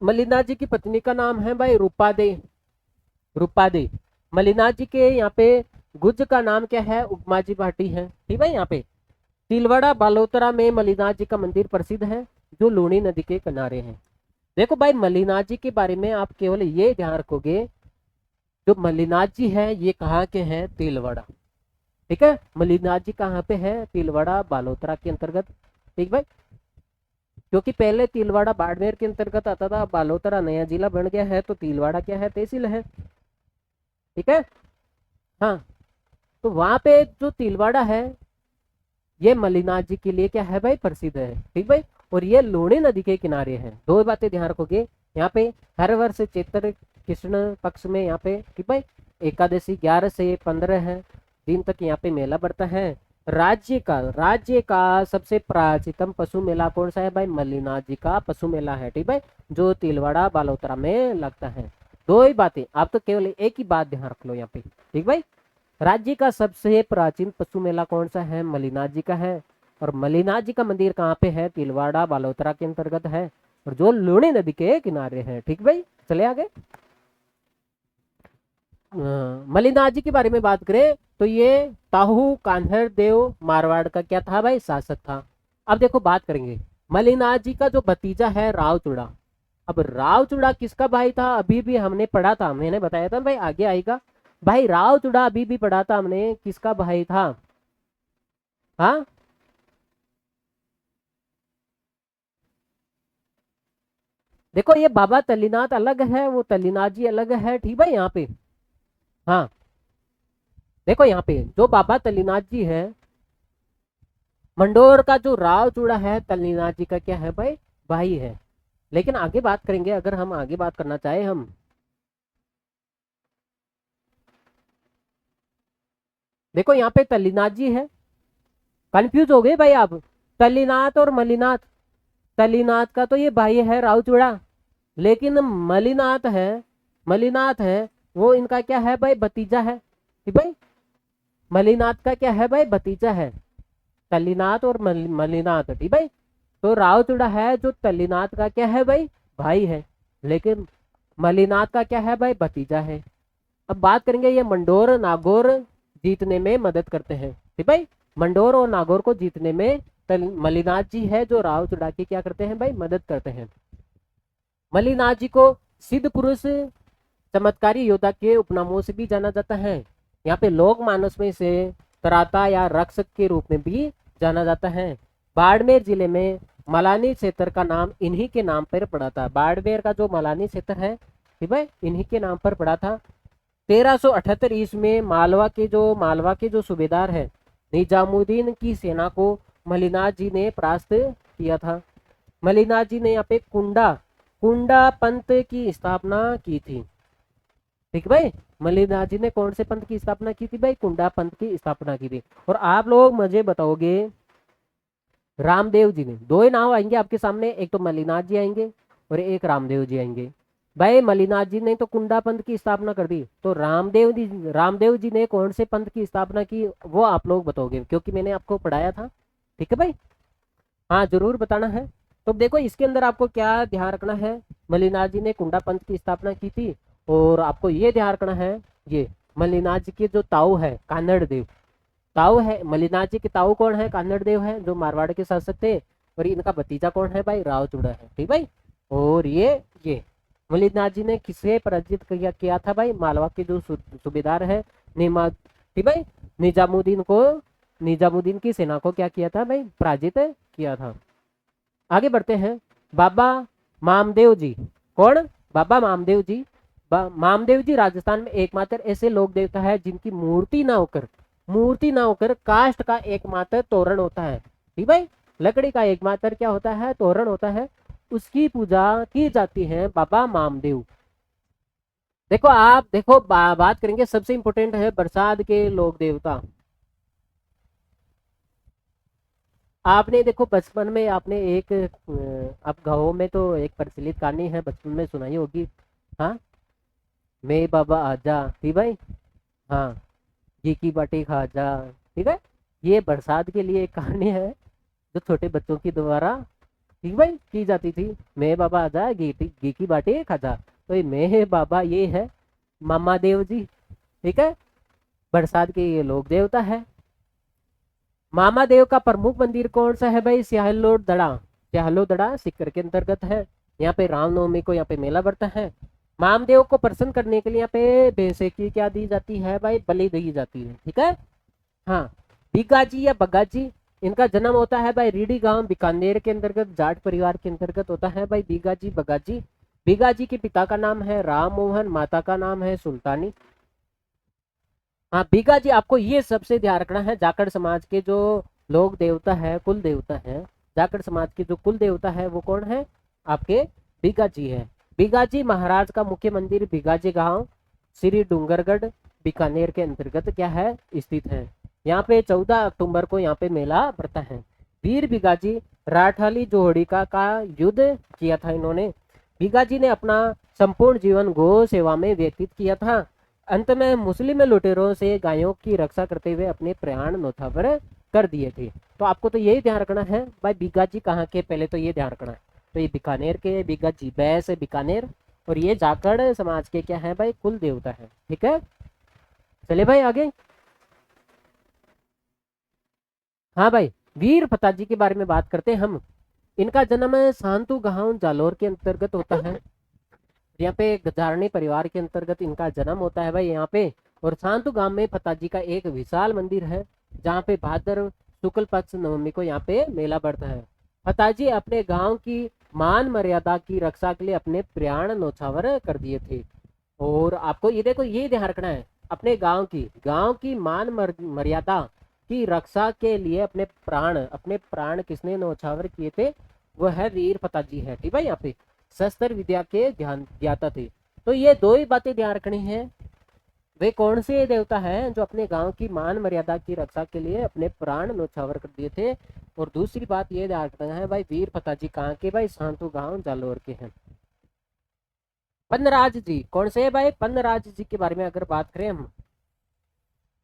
मल्लीनाथ जी की पत्नी का नाम है भाई रूपादे, रूपादे। मल्लीनाथ जी के यहाँ पे गुज का नाम क्या है, उपमा जी भाटी है। ठीक है, यहाँ पे तिलवाड़ा बालोतरा में मल्लीनाथ जी का मंदिर प्रसिद्ध है जो लूणी नदी के किनारे है। देखो भाई, मल्लीनाथ जी के बारे में आप केवल ये ध्यान रखोगे, जो मल्लीनाथ जी है ये कहाँ के हैं, तिलवाड़ा। ठीक है, मल्लीनाथ जी कहाँ पे है, तिलवाड़ा बालोतरा के अंतर्गत। ठीक भाई, क्योंकि पहले तिलवाड़ा बाड़मेर के अंतर्गत आता था, बालोतरा नया जिला बन गया है, तो तिलवाड़ा क्या है, तहसील है। ठीक है, हाँ, तो वहां पे जो तिलवाड़ा है ये मल्लीनाथ जी के लिए क्या है भाई, प्रसिद्ध है। ठीक भाई, और ये लूणी नदी के किनारे है। 2 बातें ध्यान रखोगे, यहाँ पे हर वर्ष चैत्र कृष्ण पक्ष में यहाँ पे, ठीक भाई, एकादशी 11 से 15 दिन तक यहाँ पे मेला बढ़ता है। राज्य का सबसे प्राचीनतम पशु मेला कौन सा है भाई, मल्लीनाथ जी का पशु मेला है। ठीक भाई, जो तिलवाड़ा बालोतरा में लगता है। 2 ही बातें, आप तो केवल एक ही बात ध्यान रख लो यहाँ पे। ठीक भाई, राज्य का सबसे प्राचीन पशु मेला कौन सा है, मल्लीनाथ जी का है। और मल्लीनाथ जी का मंदिर कहाँ पे है, तिलवाड़ा बालोतरा के अंतर्गत है, और जो लूणी नदी के किनारे है। ठीक भाई, चले आगे। मल्लीनाथ जी के बारे में बात करें तो ये ताहू कान्हर देव मारवाड़ का क्या था भाई, शासक था। अब देखो बात करेंगे, मल्लीनाथ जी का जो भतीजा है रावचूड़ा। अब रावचूड़ा किसका भाई था, अभी भी हमने पढ़ा था, मैंने बताया था भाई, आगे आएगा भाई। रावचूड़ा अभी भी पढ़ा था हमने, किसका भाई था, हाँ, देखो ये बाबा तल्लीनाथ अलग है, वो तल्लीनाथ जी अलग है। ठीक भाई, यहाँ पे हाँ, देखो यहाँ पे जो बाबा तल्लीनाथ जी है, मंडोर का जो राव चूड़ा है तल्लीनाथ जी का क्या है भाई, भाई है। लेकिन आगे बात करेंगे, अगर हम आगे बात करना चाहे हम, देखो यहाँ पे तल्लीनाथ जी है, कंफ्यूज हो गए भाई आप, तल्लीनाथ और मल्लीनाथ। तल्लीनाथ का तो ये भाई है रावचूड़ा, लेकिन मल्लीनाथ है वो इनका क्या है भाई, भतीजा है। ठीक भाई, मल्लीनाथ का क्या है भाई, भतीजा है। तल्लीनाथ और मल्लीनाथ, ठीक भाई, तो रावचूड़ा है जो तल्लीनाथ का क्या है भाई, भाई है, लेकिन मल्लीनाथ का क्या है भाई, भतीजा है। अब बात करेंगे, ये मंडोर नागौर जीतने में मदद करते हैं। ठीक भाई, मंडोर और नागौर को जीतने में मल्लीनाथ जी है जो रावचूड़ा की क्या करते हैं भाई, मदद करते हैं। मल्लीनाथ जी को सिद्ध पुरुष, चमत्कारी योद्धा के उपनामों से भी जाना जाता है। यहाँ पे लोक मानस में से त्राता या रक्षक के रूप में भी जाना जाता है। बाड़मेर जिले में मलानी क्षेत्र का नाम इन्हीं के नाम पर पड़ा था। बाड़मेर का जो मलानी क्षेत्र है, ठीक है, इन्हीं के नाम पर पड़ा था। 1378 ईस्वी में मालवा के जो सूबेदार है, निजामुद्दीन की सेना को मलिनाथ जी ने परास्त किया था। मलिनाथ जी ने यहाँ पे कुंडा कुंडा पंथ की स्थापना की थी। ठीक है भाई, मलिनाथ जी ने कौन से पंथ की स्थापना की थी भाई? कुंडा पंथ की स्थापना की थी। और आप लोग मुझे बताओगे रामदेव जी ने, दो ही नाम आएंगे आपके सामने, एक तो मलिनाथ जी आएंगे और एक रामदेव जी आएंगे। भाई मलिनाथ जी ने तो कुंडा पंथ की स्थापना कर दी, तो रामदेव जी ने कौन से पंथ की स्थापना की, वो आप लोग बताओगे क्योंकि मैंने आपको पढ़ाया था। ठीक है भाई, हाँ जरूर बताना है। तो देखो इसके अंदर आपको क्या ध्यान रखना है, मलिनाथ जी ने कुंडा पंथ की स्थापना की थी। और आपको ये ध्यान रखना है, ये मलिनाथ जी के जो ताऊ है कानड़ देव, ताऊ है मलिनाथ जी के ताऊ कौन है? कानड़ देव है जो मारवाड़ के शासक थे। और इनका भतीजा कौन है भाई? राव चूड़ा है। ठीक भाई, और ये मलिनाथ जी ने किसे पराजित किया था भाई? मालवा के जो सूबेदार है निमा, ठीक भाई, निजामुद्दीन को, निजामुद्दीन की सेना को क्या किया था भाई? पराजित किया था। आगे बढ़ते हैं। बाबा मामदेव जी, कौन? बाबा मामदेव जी। मामदेव जी राजस्थान में एकमात्र ऐसे लोक देवता है जिनकी मूर्ति ना होकर काष्ठ का एकमात्र तोरण होता है। ठीक भाई, लकड़ी का एकमात्र क्या होता है? तोरण होता है। उसकी पूजा की जाती है बाबा मामदेव। देखो आप देखो बात करेंगे, सबसे इंपॉर्टेंट है बरसात के लोक देवता। आपने देखो बचपन में आपने एक आप गाँव में तो एक प्रचलित कहानी है, बचपन में सुनाई होगी। हाँ, मैं बाबा आजा, ठीक भाई, हाँ, घी की बाटी खा जा। ठीक है, ये बरसात के लिए एक कहानी है जो छोटे बच्चों की द्वारा, ठीक भाई, की जाती थी। मैं बाबा आजा घी की बाटी खा जा। तो ये मैं बाबा ये है मामा देव जी। ठीक है, बरसात के ये लोक देवता है। मामा देव का प्रमुख मंदिर कौन सा है भाई? सियालो दड़ा। सियालो दड़ा सीकर के अंतर्गत है। यहाँ पे रामनवमी को यहाँ पे मेला बढ़ता है। मामदेव को प्रसन्न करने के लिए यहाँ पे भैंसे की क्या दी जाती है भाई? बलि दी जाती है। ठीक है, हाँ। बिगाजी या बगाजी, इनका जन्म होता है भाई रीडी गांव बीकानेर के अंतर्गत, जाट परिवार के अंतर्गत होता है भाई बिगाजी बगाजी। बिगाजी के पिता का नाम है राम मोहन, माता का नाम है सुल्तानी। हाँ बीघा जी, आपको ये सबसे ध्यान रखना है, जाखड़ समाज के जो लोक देवता है, कुल देवता है, जाखड़ समाज के जो कुल देवता है वो कौन है? आपके बीघा जी है। बीघा जी महाराज का मुख्य मंदिर बीघाजी गांव श्री डूंगरगढ़ बीकानेर के अंतर्गत क्या है? स्थित है। यहाँ पे 14 अक्टूबर को यहाँ पे मेला बढ़ता है। वीर बीघाजी राठाली जोहड़ी का युद्ध किया था इन्होंने। बीघाजी ने अपना संपूर्ण जीवन गौ सेवा में व्यतीत किया था। अंत में मुस्लिम लुटेरों से गायों की रक्षा करते हुए अपने प्राण न्योछावर कर दिए थे। तो आपको तो यही ध्यान रखना है भाई बीगाजी कहाँ के, पहले तो ये ध्यान रखना है। तो ये बीकानेर के बीगाजी, बैस बीकानेर, और ये जाखड़ समाज के क्या है भाई? कुल देवता है। ठीक है, चले भाई आगे। हाँ भाई, वीर फताजी के बारे में बात करते हैं हम। इनका जन्म सांतु गांव जालोर के अंतर्गत होता है। यहाँ पे गजारणी परिवार के अंतर्गत इनका जन्म होता है भाई यहाँ पे। और शांतु गांव में फताजी का एक विशाल मंदिर है जहाँ पे भाद्र शुक्ल पक्ष नवमी को यहाँ पे मेला बढ़ता है। फताजी अपने गांव की मान मर्यादा की रक्षा के लिए अपने प्राण न्योछावर कर दिए थे। और आपको ये देखो ये ध्यान रखना है, अपने गांव की मान मर्यादा की रक्षा के लिए अपने प्राण किसने न्योछावर किए थे? वो है वीर फताजी है। ठीक है, यहाँ पे शस्त्र विद्या के ध्यान ज्ञाता थे। तो ये दो ही बातें ध्यान रखनी है, वे कौन से देवता हैं जो अपने गांव की मान मर्यादा की रक्षा के लिए अपने प्राण न्योछावर कर दिए थे। और दूसरी बात ये ध्यान रखना है भाई वीर फताजी कहाँ के भाई? सांतु गांव जालोर के हैं। पन्नराज जी कौन से है भाई? पन्नराज जी के बारे में अगर बात करें हम,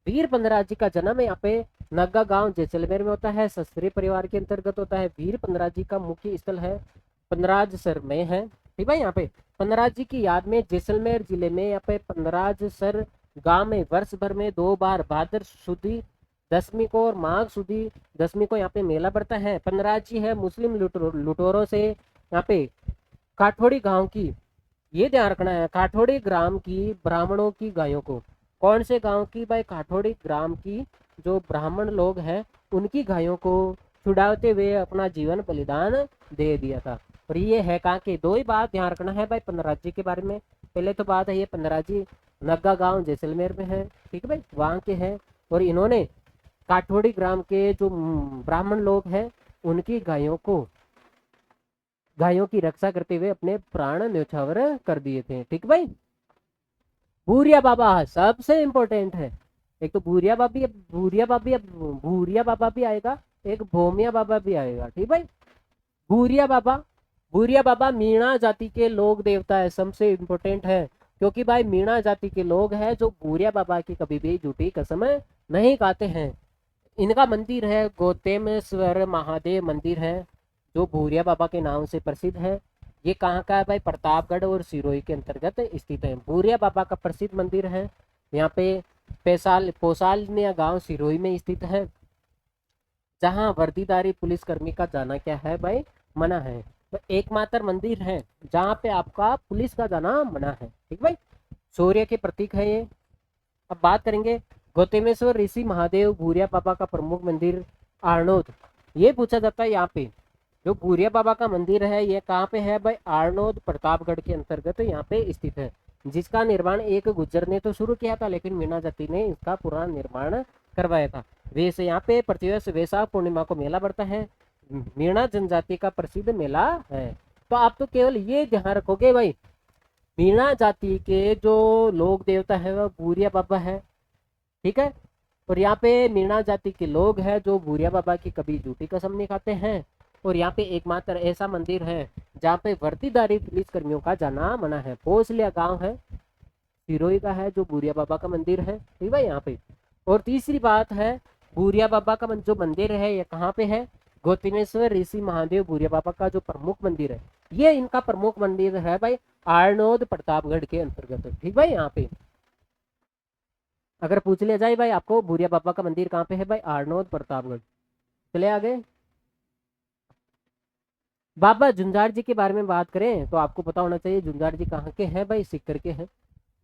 वीर पन्नराज जी का जन्म यहाँ पे नग्गा गांव जैसलमेर में होता है, सस्त्री परिवार के अंतर्गत होता है। वीर पन्नराज जी का मुख्य स्थल है पन्नराज सर में है। ठीक है, यहाँ पे पन्नराज जी की याद में जैसलमेर जिले में यहाँ पे पन्नराज सर गांव में वर्ष भर में 2 बार भाद्र शुद्धि दसवीं को और माघ शुद्धि दसवीं को यहाँ पे मेला बढ़ता है। पन्नराज जी है मुस्लिम लुटेरों से यहाँ पे काठोड़ी गांव की, ये ध्यान रखना है, काठोड़ी ग्राम की ब्राह्मणों की गायों को, कौन से गांव की भाई? काठोड़ी ग्राम की जो ब्राह्मण लोग हैं उनकी गायों को छुड़ाते हुए अपना जीवन बलिदान दे दिया था। और ये है कहाँ के? दो ही बात ध्यान रखना है भाई पन्नराज जी के बारे में। पहले तो बात है ये पन्नराज जी नग्गा गांव जैसलमेर में है। ठीक है भाई, वहाँ के हैं। और इन्होंने काठोड़ी ग्राम के जो ब्राह्मण लोग हैं उनकी गायों की रक्षा करते हुए अपने प्राण न्यौछावर कर दिए थे। ठीक भाई। भूरिया बाबा सबसे इंपॉर्टेंट है। एक तो भूरिया बाबा भी आएगा, एक भोमिया बाबा भी आएगा। ठीक भाई। भूरिया बाबा, भूरिया बाबा मीणा जाति के लोक देवता है, सबसे इंपॉर्टेंट है। क्योंकि भाई मीणा जाति के लोग हैं जो भूरिया बाबा की कभी भी झूठी कसम नहीं खाते हैं। इनका मंदिर है गौतमेश्वर महादेव मंदिर है, जो भूरिया बाबा के नाम से प्रसिद्ध है। ये कहाँ का है भाई? प्रतापगढ़ और सिरोही के अंतर्गत स्थित है। भूरिया बाबा का प्रसिद्ध मंदिर है यहाँ पे पोसालनिया गांव सिरोही में स्थित है, जहाँ वर्दीधारी पुलिसकर्मी का जाना क्या है भाई? मना है। तो एकमात्र मंदिर है जहाँ पे आपका पुलिस का जाना मना है। ठीक भाई। शौर्य के प्रतीक है ये। अब बात करेंगे गौतमेश्वर ऋषि महादेव भूरिया बाबा का प्रमुख मंदिर आरनोद। ये पूछा जाता है यहाँ पे जो भूरिया बाबा का मंदिर है ये कहाँ पे है भाई? आरनोद प्रतापगढ़ के अंतर्गत यहाँ पे स्थित है, जिसका निर्माण एक गुज्जर ने तो शुरू किया था, लेकिन मीणा जाति ने इसका पूरा निर्माण करवाया था। वैसे यहाँ पे प्रतिवर्ष वैशाख पूर्णिमा को मेला बढ़ता है, मीणा जनजाति का प्रसिद्ध मेला है। तो आप तो केवल ये ध्यान रखोगे भाई, मीणा जाति के जो लोक देवता है वह भूरिया बाबा है। ठीक है। और यहाँ पे मीणा जाति के लोग हैं जो भूरिया बाबा की कभी झूठी कसम नहीं खाते हैं। और यहाँ पे एकमात्र ऐसा मंदिर है जहाँ पे वर्दीधारी पुलिस कर्मियों का जाना मना है। पोसलिया गांव है सिरोही का है जो भूरिया बाबा का मंदिर है। ठीक है यहाँ पे। और तीसरी बात है भूरिया बाबा का जो मंदिर है ये कहाँ पे है? गौतमेश्वर ऋषि महादेव भूरिया बाबा का जो प्रमुख मंदिर है, ये इनका प्रमुख मंदिर है भाई आरनोद प्रतापगढ़ के अंतर्गत। ठीक भाई। यहाँ पे अगर पूछ लिया जाए भाई आपको भूरिया बाबा का मंदिर कहाँ पे है भाई? आरनोद प्रतापगढ़। चले आगे। बाबा जुंजार जी के बारे में बात करें तो आपको पता होना चाहिए जुंजार जी कहाँ के हैं भाई? सीकर के हैं।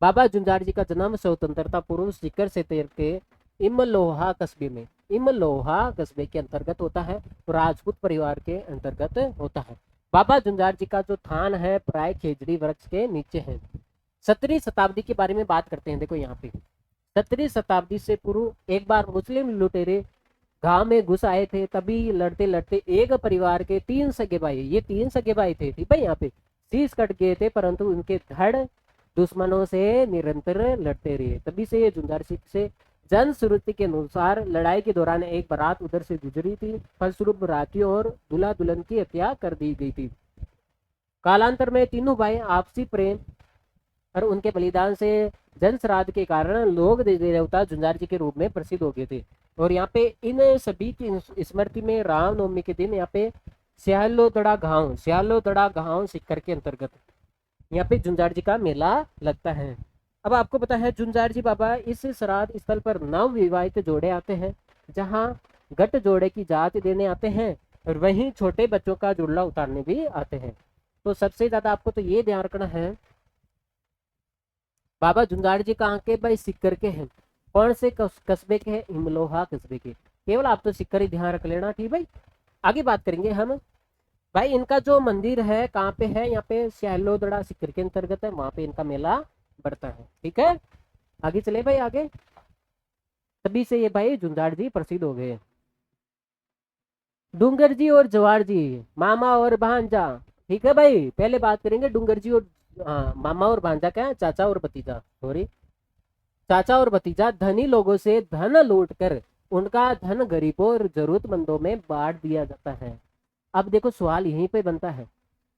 बाबा जुंजार जी का जन्म स्वतंत्रता पूर्व सीकर से के इमलोहा कस्बे के अंतर्गत होता है, राजपूत परिवार के अंतर्गत होता है। बाबा जुंजार जी का जो थान है प्राय खेजड़ी वृक्ष के नीचे है। 17वीं शताब्दी के बारे में बात करते हैं। देखो यहाँ पे 17वीं शताब्दी से पूर्व एक बार मुस्लिम लुटेरे गांव में घुस आए थे, तभी लड़ते लड़ते एक परिवार के 3 सगे भाई, ये 3 सगे भाई थे। ठीक है। यहाँ पे शीश कट गए थे, परंतु उनके धड़ दुश्मनों से निरंतर लड़ते रहे। तभी से ये जुंजार सिख से जनश्रुति के अनुसार लड़ाई के दौरान एक बारात उधर से गुजरी थी, फलस्वरूप रातियों और दूल्हा दुल्हन की हत्या कर दी गई थी। कालांतर में तीनों भाई आपसी प्रेम और उनके बलिदान से जन श्राद्ध के कारण लोग देवता जुंजार जी के रूप में प्रसिद्ध हो गए थे। और यहाँ पे इन सभी की स्मृति में रामनवमी के दिन यहाँ पे सियालोदड़ा गांव सीकर के अंतर्गत यहाँ पे जुंजार जी का मेला लगता है। अब आपको पता है जुंजार जी बाबा इस श्राद्ध स्थल पर नव विवाहित जोड़े आते हैं, जहाँ गट जोड़े की जात देने आते हैं और वहीं छोटे बच्चों का जुड़ला उतारने भी आते हैं। तो सबसे ज्यादा आपको तो ये ध्यान रखना है बाबा जुंजार जी कहाँ के भाई? सीकर के हैं। कौन से कस्बे के हैं? इमलोहा कस्बे के। केवल आप तो सीकर ही ध्यान रख लेना। ठीक भाई। आगे बात करेंगे हम भाई इनका जो मंदिर है कहाँ पे है? यहाँ पे सियालोदड़ा सीकर के अंतर्गत है, वहां पे इनका मेला बढ़ता है। ठीक है। आगे चले भाई आगे। तभी से ये भाई जुंजार जी प्रसिद्ध हो गए। डूंगर जी और जवार जी, मामा और भांजा। ठीक है भाई। पहले बात करेंगे डूंगर जी और मामा और भांजा क्या है? चाचा और भतीजा। सॉरी, चाचा और भतीजा धनी लोगों से धन लूट कर उनका धन गरीबों और जरूरतमंदों में बांट दिया जाता है। अब देखो सवाल यहीं पे बनता है,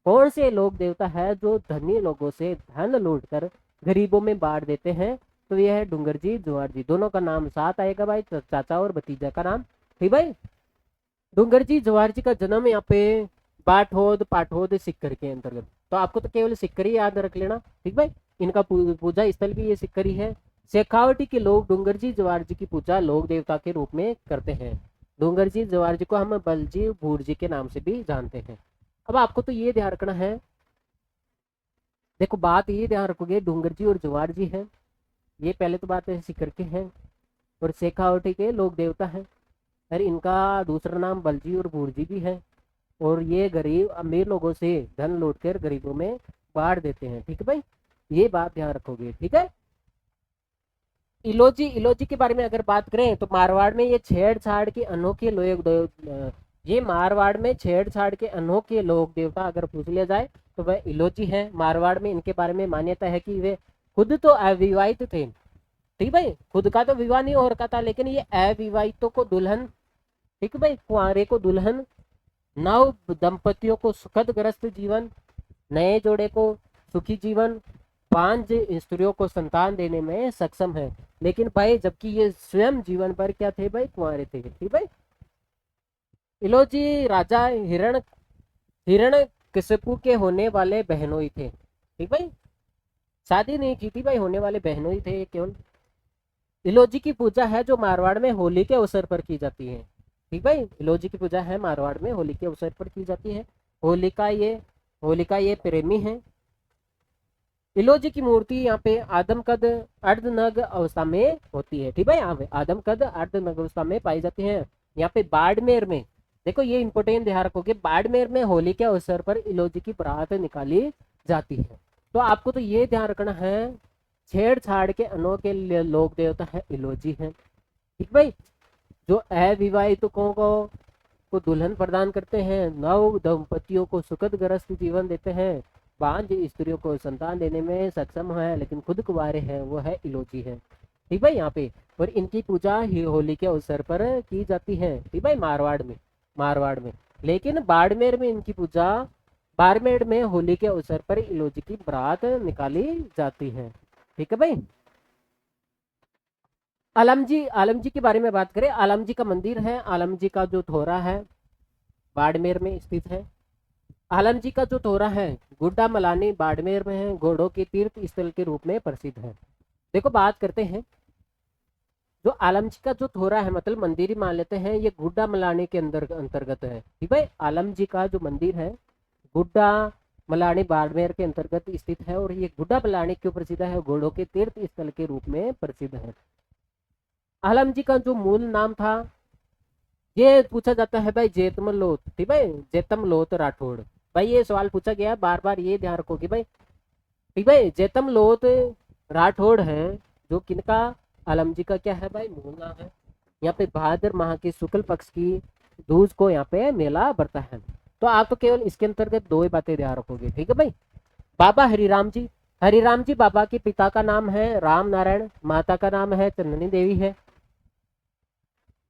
कौन से लोक देवता है जो धनी लोगों से धन लूट कर गरीबों में बांट देते हैं? तो यह है डूंगर जी जवार जी। दोनों का नाम साथ आएगा भाई, चाचा और भतीजा का नाम। ठीक भाई। डूंगर जी जवार जी का जन्म यहाँ पे पाठोद सिक्कर के अंतर्गत। तो आपको तो केवल सिक्कर ही याद रख लेना। ठीक भाई। इनका पूजा स्थल भी ये सिक्कर ही है। शेखावटी के लोग डूंगर जी जवार जी की पूजा लोक देवता के रूप में करते हैं। डूंगर जी जवार जी को हम बलजी भूर जी के नाम से भी जानते हैं। अब आपको तो ये ध्यान रखना है, देखो बात ये ध्यान रखोगे डूंगर जी और जवार जी हैं, ये पहले तो बात है सिक्कर के हैं और शेखावटी के लोक देवता हैं, और इनका दूसरा नाम बलजी और भूरजी भी है। और ये गरीब अमीर लोगों से धन लूट कर गरीबों में बांट देते हैं। ठीक है भाई, ये बात ध्यान रखोगे। ठीक है। इलोजी, इलोजी के बारे में अगर बात करें तो मारवाड़ में ये छेड़छाड़ के अनोखे लोग ये मारवाड़ में छेड़छाड़ के अनोखे लोक देवता अगर पूछ लिया जाए तो वह इलोजी है। मारवाड़ में इनके बारे में मान्यता है कि वे खुद तो अविवाहित थे, ठीक भाई, खुद का तो विवाह नहीं हो रखा था, लेकिन ये अविवाहितों को दुल्हन, ठीक भाई, कुंवारे को दुल्हन, नव दंपतियों को सुखद ग्रस्त जीवन, नए जोड़े को सुखी जीवन, 5 स्त्रियों को संतान देने में सक्षम है। लेकिन भाई जबकि ये स्वयं जीवन पर क्या थे भाई, कुंवारे थे, ठीक भाई। इलोजी राजा हिरण हिरण कश्यपु के होने वाले बहनोई थे, ठीक भाई, शादी नहीं की थी भाई, होने वाले बहनोई थे ये केवल। इलोजी की पूजा है जो मारवाड़ में होली के अवसर पर की जाती है, ठीक भाई, इलोजी की पूजा है मारवाड़ में होली के अवसर पर की जाती है। होलिका ये प्रेमी है। इलोजी की मूर्ति यहाँ पे आदमकद अर्धनग अवस्था में होती है, ठीक है, यहाँ पे आदमकद अर्धनग अवस्था में पाई जाती है। यहाँ पे बाड़मेर में, देखो ये इंपोर्टेंट ध्यान रखोगे, बाड़मेर में होली के अवसर पर इलोजी की बारात निकाली जाती है। तो आपको तो ये ध्यान रखना है, छेड़छाड़ के अनोखे लोक देवता है इलोजी है, ठीक भाई, जो अविवाहितों को दुल्हन प्रदान करते हैं, नव दंपतियों को सुखद ग्रस्त जीवन देते हैं, 5 स्त्रियों को संतान देने में सक्षम है लेकिन खुद कुंवारे हैं, वो है इलोजी है, ठीक भाई यहाँ पे। और इनकी पूजा होली के अवसर पर की जाती है, ठीक भाई, मारवाड़ में। लेकिन बाड़मेर में इनकी पूजा, बाड़मेर में होली के अवसर पर इलोजी की बारात निकाली जाती है, ठीक है भाई। आलमजी के बारे में बात करें, आलमजी का मंदिर है, आलमजी का जो थोरा है बाड़मेर में स्थित है। आलम जी का जो थोरा है गुड्डा मलानी बाड़मेर में है, घोड़ों के तीर्थ स्थल के रूप में प्रसिद्ध है। देखो बात करते हैं, जो आलम जी का जो थोरा है मतलब मंदिर ही मान लेते हैं, ये गुड्डा मलानी के अंतर्गत है, ठीक भाई। आलम जी का जो मंदिर है गुड्डा मलानी बाड़मेर के अंतर्गत स्थित है, और ये गुड्डा मलानी क्यों प्रसिद्ध है, घोड़ों के तीर्थ स्थल के रूप में प्रसिद्ध है। आलम जी का जो मूल नाम था, ये पूछा जाता है भाई जेतमलोत, ठीक भाई, जेतमलोत राठौड़। भाई ये सवाल पूछा गया बार बार, ये ध्यान रखो कि भाई, ठीक भाई, जेतमलोत राठौड़ है जो किनका, आलम जी का क्या है भाई, मूल नाम है। यहाँ पे भाद्र माह के शुक्ल पक्ष की दूज को यहाँ पे मेला बढ़ता है। तो आप तो केवल इसके अंतर्गत 2 ही बातें ध्यान रखोगे, ठीक है भाई। बाबा हरिराम जी बाबा के पिता का नाम है राम नारायण, माता का नाम है चंदनी देवी है,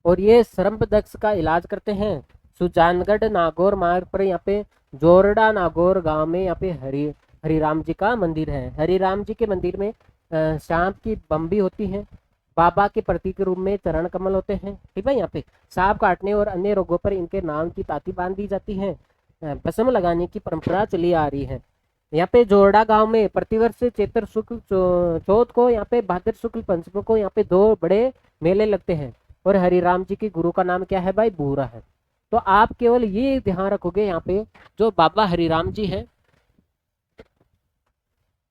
और ये सर्पदंश का इलाज करते हैं। सुजानगढ़ नागौर मार्ग पर यहाँ पे जोरडा नागौर गांव में यहाँ पे हरिराम जी का मंदिर है। हरिराम जी के मंदिर में सांप की बम्बी होती है, बाबा के प्रतीक के रूप में चरण कमल होते हैं, ठीक है। यहाँ पे सांप काटने और अन्य रोगों पर इनके नाम की ताती बांध दी जाती है। भस्म लगाने की परंपरा चली आ रही है। यहाँ पे जोरडा गांव में प्रतिवर्ष चैत्र शुक्ल चौथ को, यहाँ पे भाद्र शुक्ल पंचम को यहाँ पे 2 बड़े मेले लगते हैं, और हरिराम जी के गुरु का नाम क्या है भाई, बूरा है। तो आप केवल ये ध्यान रखोगे यहाँ पे, जो बाबा हरिराम जी है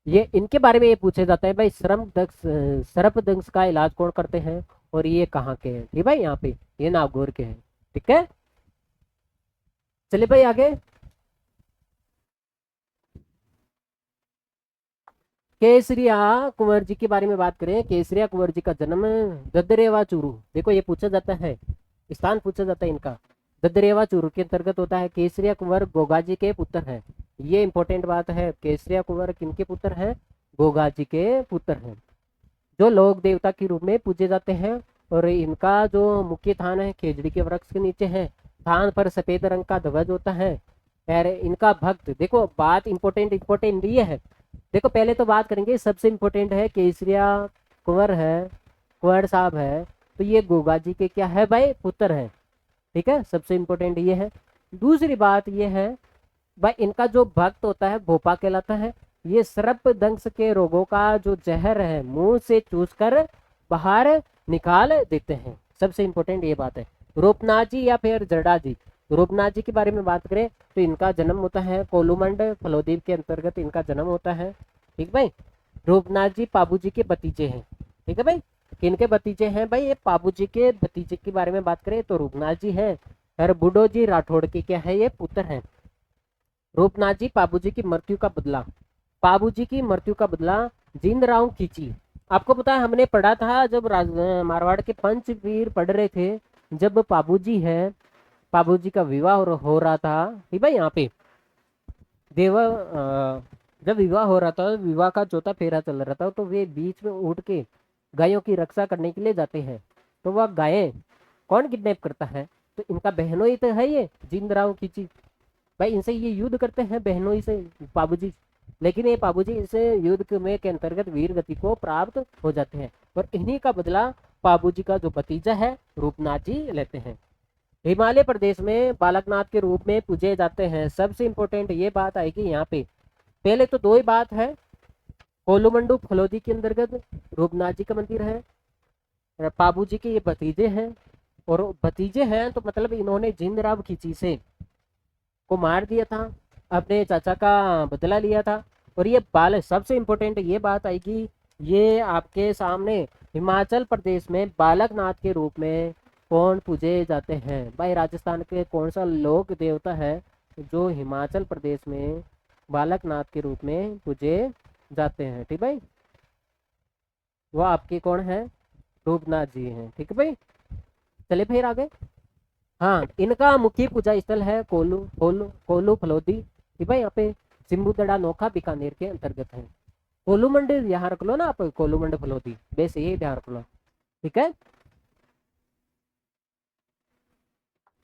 ये, इनके बारे में ये पूछा जाता है भाई, सर्पदंश का इलाज कौन करते हैं और ये कहाँ के हैं, ठीक भाई, यहाँ पे ये नागौर के हैं, ठीक है। चलिए भाई आगे, केसरिया कुंवर जी के बारे में बात करें। केसरिया कुंवर जी का जन्म ददरेवा चूरू, देखो ये पूछा जाता है, स्थान पूछा जाता है इनका, ददरेवा चूरू के अंतर्गत होता है। केसरिया कुंवर गोगा जी के पुत्र हैं, ये इंपॉर्टेंट बात है, केसरिया कुंवर किनके पुत्र हैं, गोगा जी के पुत्र हैं, जो लोक देवता के रूप में पूजे जाते हैं। और इनका जो मुख्य थान है खेजड़ी के वृक्ष के नीचे है, थान पर सफेद रंग का ध्वज होता है। और इनका भक्त, देखो बात इंपॉर्टेंट ये है, देखो पहले तो बात करेंगे, सबसे इंपॉर्टेंट है केसरिया कुंवर है, कुंवर साहब है, तो ये गोगा जी के क्या है भाई, पुत्र है, ठीक है, सबसे इंपॉर्टेंट ये है। दूसरी बात ये है भाई, इनका जो भक्त होता है भोपा कहलाता है। ये सर्पदंश के रोगों का जो जहर है मुंह से चूस कर बाहर निकाल देते हैं, सबसे इंपॉर्टेंट ये बात है। रूपनाथ जी या फिर जड़ा जी, रूपनाथ जी के बारे में बात करें तो इनका जन्म होता है कोलूमंड फलोदीप के अंतर्गत इनका जन्म होता है, ठीक भाई। रूपनाथ जी पाबू जी के भतीजे हैं, ठीक है भाई, किनके भतीजे हैं भाई, ये पाबू जी के भतीजे के बारे में बात करें तो रूपनाथ जी हैं, और बुडो जी राठौड़ के क्या है, ये पुत्र हैं। रूपनाथ जी पाबू जी की मृत्यु का बदला, पाबू जी की मृत्यु का बदला जींद राव खींची, आपको पता है हमने पढ़ा था जब मारवाड़ के पंचवीर पढ़ रहे थे, जब पाबू जी का विवाह हो रहा था, ठीक भाई। यहाँ पे देवा जब विवाह हो रहा था, विवाह का चौथा फेरा चल रहा था, तो वे बीच में उठ के गायों की रक्षा करने के लिए जाते हैं। तो वह गायें कौन किडनैप करता है? तो इनका बहनोई तो है, ये जिंदराव खींची भाई, इनसे ये युद्ध करते हैं बहनोई से पाबूजी। लेकिन ये पाबूजी इस युद्ध के अंतर्गत वीर गति को प्राप्त हो जाते हैं, और इन्हीं का बदला पाबूजी का जो भतीजा है रूपनाथ जी लेते हैं। हिमालय प्रदेश में बालकनाथ के रूप में पूजे जाते हैं। सबसे इंपॉर्टेंट ये बात आएगी यहाँ पे। पहले तो दो ही बात है, कोलुमंडू फलोदी के अंतर्गत रूपनाथ जी का मंदिर है, पाबू जी के ये भतीजे हैं, और भतीजे हैं तो मतलब इन्होंने जिंदराव खींची से को मार दिया था, अपने चाचा का बदला लिया था। और ये सबसे इंपॉर्टेंट ये बात आएगी, ये आपके सामने हिमाचल प्रदेश में बालकनाथ के रूप में कौन पूजे जाते हैं? भाई राजस्थान के कौन सा लोक देवता है जो हिमाचल प्रदेश में बालकनाथ के रूप में पूजे जाते हैं? ठीक भाई, वो आपके कौन है? रूपनाथ जी हैं। ठीक है भाई, चले फिर आगे। हाँ, इनका मुख्य पूजा स्थल है कोलू फलोदी। ठीक भाई, यहाँ पे सिम्बुदड़ा नोखा बीकानेर के अंतर्गत है। कोलू मंडी यहाँ रख लो ना आप, कोलू मंडी फलोदी बेस यही ध्यान रख लो। ठीक है,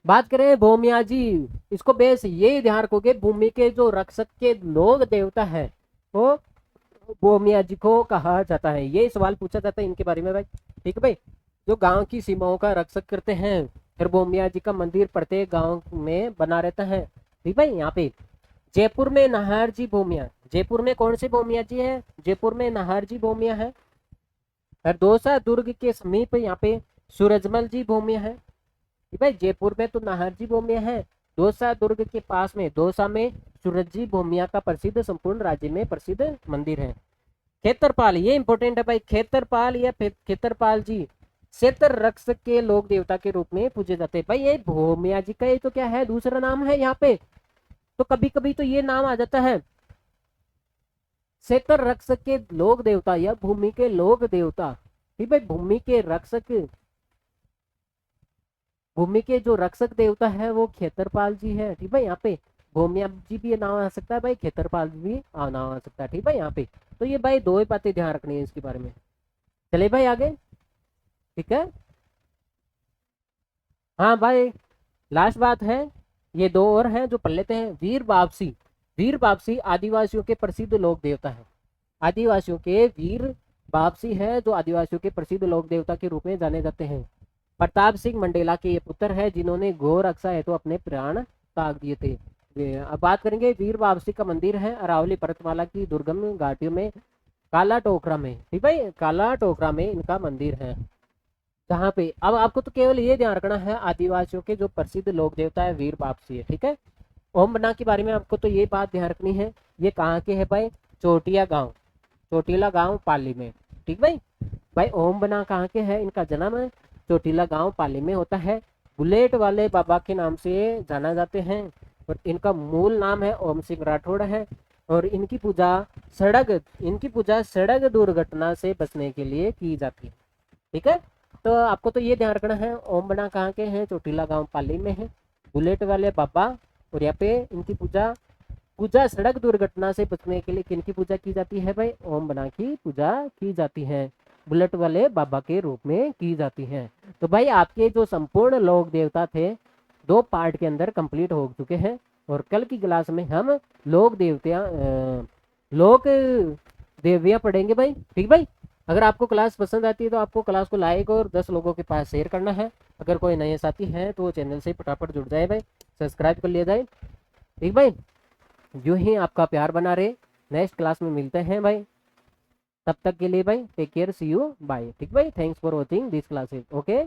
बात करें भूमिया जी, इसको बेस ये ध्यान रखोगे, भूमि के जो रक्षक के लोग देवता है वो भूमिया जी को कहा जाता है। ये सवाल पूछा जाता है इनके बारे में भाई। ठीक है भाई, जो गांव की सीमाओं का रक्षक करते हैं, फिर भूमिया जी का मंदिर प्रत्येक गांव में बना रहता है। ठीक भाई, यहाँ पे जयपुर में नाहर जी भूमिया, जयपुर में कौन सी भूमिया जी है? जयपुर में नाहर जी भूमिया है। और दौसा दुर्ग के समीप यहाँ पे सूरजमल जी भूमिया है। भाई जयपुर में तो नाहर जी भूमिया है, दौसा दुर्ग के पास में दौसा में सूरज जी भूमिया का प्रसिद्ध संपूर्ण राज्य में प्रसिद्ध मंदिर है। खेतरपाल, ये इंपॉर्टेंट है भाई, खेतरपाल या खेतरपाल जी क्षेत्र रक्षक के लोक देवता के रूप में पूजे जाते हैं। भाई ये भूमिया जी का ये तो क्या है, दूसरा नाम है यहाँ पे, तो कभी कभी तो ये नाम आ जाता है क्षेत्र रक्षक के लोक देवता या भूमि के लोक देवता। ठीक भाई, भूमि के जो रक्षक देवता है वो खेतरपाल जी है। ठीक भाई, यहाँ पे भूमिया जी भी नाम आ सकता है भाई, खेतरपाल जी भी नाम आ सकता है। ठीक भाई, यहाँ पे तो ये भाई दो ही बातें ध्यान रखनी है इसके बारे में। चले भाई आगे। ठीक है, हाँ भाई, लास्ट बात है, ये दो और हैं जो पढ़ लेते हैं। वीर वापसी, वीर वापसी आदिवासियों के प्रसिद्ध लोक देवता है। आदिवासियों के वीर वापसी है जो आदिवासियों के प्रसिद्ध लोक देवता के रूप में जाने जाते हैं। प्रताप सिंह मंडेला के ये पुत्र है जिन्होंने गौ रक्षा हेतु अपने प्राण त्याग दिए थे। अब बात करेंगे वीर वापसी का मंदिर है अरावली पर्वतमाला की दुर्गम घाटियों में काला टोकरा में। ठीक भाई, काला टोकरा में इनका मंदिर है। जहाँ पे अब आपको तो केवल ये ध्यान रखना है, आदिवासियों के जो प्रसिद्ध लोक देवता है वीर वापसी है। ठीक है, ओम बना के बारे में आपको तो ये बात ध्यान रखनी है, ये कहाँ के है भाई? चोटिया गाँव, चोटीला गाँव पाली में। ठीक भाई, भाई ओम बना कहाँ के है? इनका जन्म है चोटीला गांव पाली में होता है। बुलेट वाले बाबा के नाम से जाना जाते हैं, और इनका मूल नाम है ओम सिंह राठौड़ है। और इनकी पूजा सड़क दुर्घटना से बचने के लिए की जाती है। ठीक है, तो आपको तो ये ध्यान रखना है, ओम बना कहाँ के हैं? चोटीला गांव पाली में है, बुलेट वाले बाबा। और यहाँ पे इनकी पूजा सड़क दुर्घटना से बचने के लिए किनकी पूजा की जाती है भाई? ओम बना की पूजा की जाती है, बुलेट वाले बाबा के रूप में की जाती है। तो भाई आपके जो संपूर्ण लोक देवता थे 2 पार्ट के अंदर कंप्लीट हो चुके हैं, और कल की क्लास में हम लोक देवियां पढ़ेंगे भाई। ठीक भाई, अगर आपको क्लास पसंद आती है तो आपको क्लास को लाइक और 10 लोगों के पास शेयर करना है। अगर कोई नए साथी हैं तो चैनल से फटाफट जुड़ जाए भाई, सब्सक्राइब कर लिया जाए। ठीक भाई, यूं ही आपका प्यार बना रहे। नेक्स्ट क्लास में मिलते हैं भाई, तब तक के लिए भाई take care, see you, bye. ठीक भाई, thanks for watching this classes. Okay.